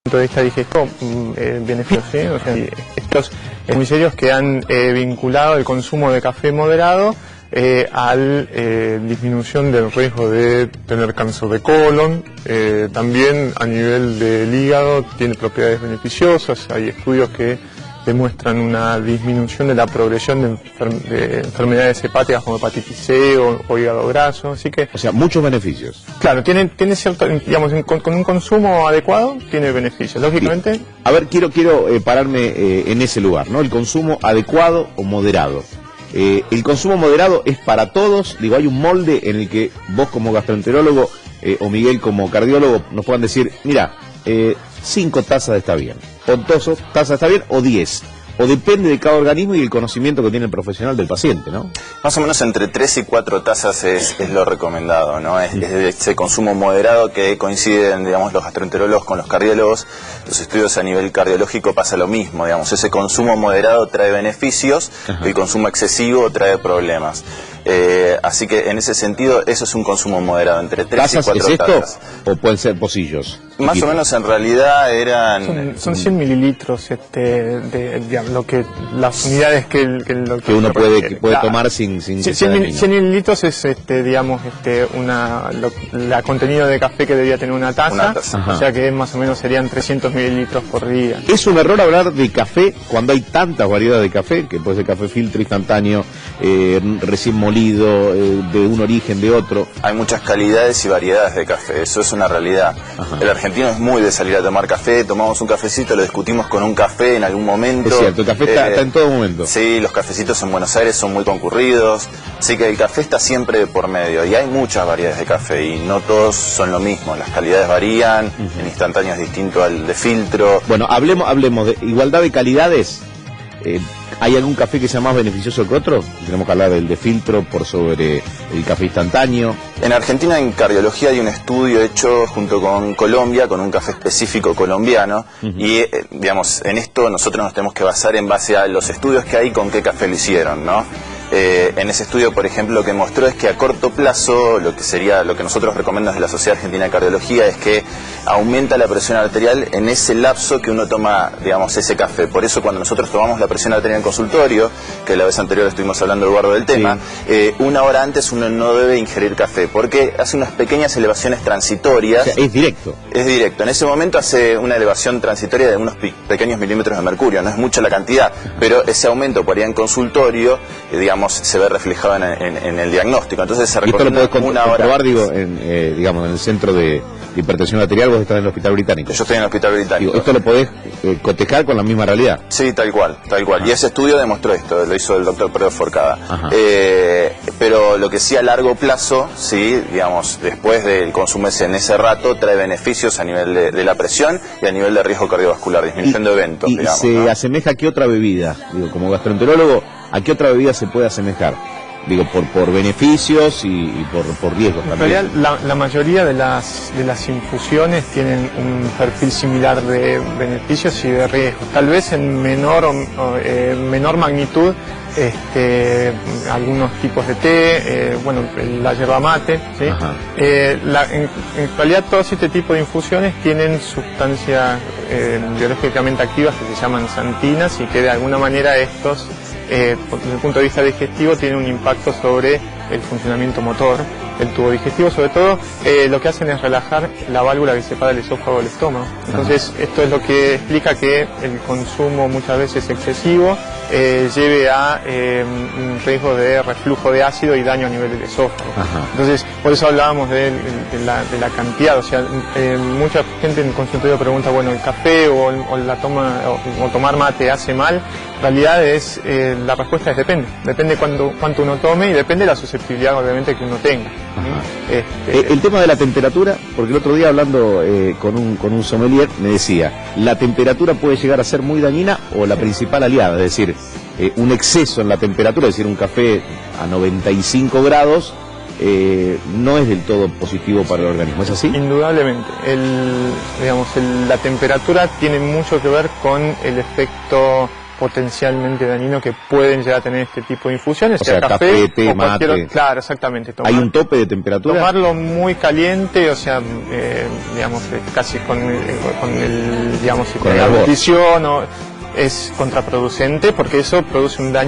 punto de vista digestivo, beneficios, ¿sí? O sea, estos muy serios que han vinculado el consumo de café moderado al disminución del riesgo de tener cáncer de colon. También a nivel del hígado tiene propiedades beneficiosas. Hay estudios que demuestran una disminución de la progresión de enfermedades hepáticas como hepatitis C o hígado graso, así que... O sea, muchos beneficios. Claro, tiene cierto, digamos, con un consumo adecuado tiene beneficios, lógicamente... Bien. A ver, quiero pararme en ese lugar, ¿no? El consumo adecuado o moderado. El consumo moderado es para todos, digo, hay un molde en el que vos como gastroenterólogo o Miguel como cardiólogo nos puedan decir, mira, 5 tazas está bien, o 2 tazas está bien, o 10, o depende de cada organismo y el conocimiento que tiene el profesional del paciente, ¿no? Más o menos entre 3 y 4 tazas es lo recomendado, ¿no? Es ese consumo moderado que coinciden, digamos, los gastroenterólogos con los cardiólogos. Los estudios a nivel cardiológico pasa lo mismo, digamos, ese consumo moderado trae beneficios, el consumo excesivo trae problemas. Así que en esse sentido, eso es un consumo moderado, entre 3 y 4 tazas. ¿O pueden ser pocillos? Más o menos en realidad eran... Son 100 mililitros digamos, las unidades que uno puede tomar sin 100 mililitros es digamos la contenido de café que debía tener una taza. O sea que más o menos serían 300 mililitros por día. Es un error hablar de café cuando hay tantas variedades de café, que puede ser café filtro instantáneo, recién molido, de un origen, de otro. Hay muchas calidades y variedades de café, eso es una realidad. El argentino es muy de salir a tomar café, tomamos un cafecito, lo discutimos con un café en algún momento. Es cierto, el café está en todo momento. Sí, los cafecitos en Buenos Aires son muy concurridos, así que el café está siempre de por medio, y hay muchas variedades de café, y no todos son lo mismo, las calidades varían, en instantáneos distinto al de filtro. Bueno, hablemos de igualdad de calidades. ¿Hay algún café que sea más beneficioso que otro? Tenemos que hablar del de filtro por sobre el café instantáneo. En Argentina, en cardiología, hay un estudio hecho junto con Colombia, con un café específico colombiano, y digamos, en esto nosotros nos tenemos que basar en base a los estudios que hay con qué café lo hicieron, ¿no? En ese estudio, por ejemplo, lo que mostró es que a corto plazo, lo que nosotros recomendamos de la Sociedad Argentina de Cardiología es que aumenta la presión arterial en ese lapso que uno toma, digamos, ese café. Por eso cuando nosotros tomamos la presión arterial en consultorio, que la vez anterior estuvimos hablando, Eduardo, del tema, una hora antes uno no debe ingerir café, porque hace unas pequeñas elevaciones transitorias. O sea, es directo. Es directo. En ese momento hace una elevación transitoria de unos pequeños milímetros de mercurio, no es mucha la cantidad, pero ese aumento por ahí en consultorio, digamos, se ve reflejado en el diagnóstico. Entonces se recomienda una hora. Comprobar, digo, digamos, en el centro de hipertensión arterial. Vos estás en el Hospital Británico. Yo estoy en el Hospital Británico. Digo, ¿esto lo podés cotejar con la misma realidad? Sí, tal cual, tal cual. Y ese estudio demostró esto, lo hizo el doctor Pedro Forcada. Pero lo que sí a largo plazo, sí, digamos, después del consumo en ese rato, trae beneficios a nivel de la presión y a nivel de riesgo cardiovascular, disminuyendo eventos, digamos. ¿Y se asemeja a qué otra bebida? Digo, como gastroenterólogo, ¿a qué otra bebida se puede asemejar? Digo, por beneficios y por riesgos también. En realidad, la mayoría de las infusiones tienen un perfil similar de beneficios y de riesgos. Tal vez en menor magnitud algunos tipos de té, bueno, la yerba mate, ¿sí? En realidad todos este tipo de infusiones tienen sustancias biológicamente activas que se llaman xantinas y que de alguna manera estos, desde el punto de vista digestivo, tienen un impacto sobre el funcionamiento motor del tubo digestivo. Sobre todo lo que hacen es relajar la válvula que separa el esófago del estómago. Entonces esto es lo que explica que el consumo muchas veces excesivo lleve a un riesgo de reflujo de ácido y daño a nivel del esófago. Entonces por eso hablábamos de la cantidad. O sea, mucha gente en el consultorio pregunta, bueno, ¿el café o tomar mate hace mal? En realidad la respuesta es depende cuánto uno tome y depende de la susceptibilidad obviamente que uno tenga. El tema de la temperatura, porque el otro día hablando con un sommelier me decía, la temperatura puede llegar a ser muy dañina o la principal aliada, es decir, un exceso en la temperatura, es decir, un café a 95 grados no es del todo positivo para el organismo, ¿es así? Indudablemente. La temperatura tiene mucho que ver con el efecto potencialmente dañino que pueden llegar a tener este tipo de infusiones, o sea café, té, mate. Claro, exactamente. ¿Hay un tope de temperatura? Tomarlo muy caliente, o sea, digamos, casi con el, digamos, si con la nutrición es contraproducente porque eso produce un daño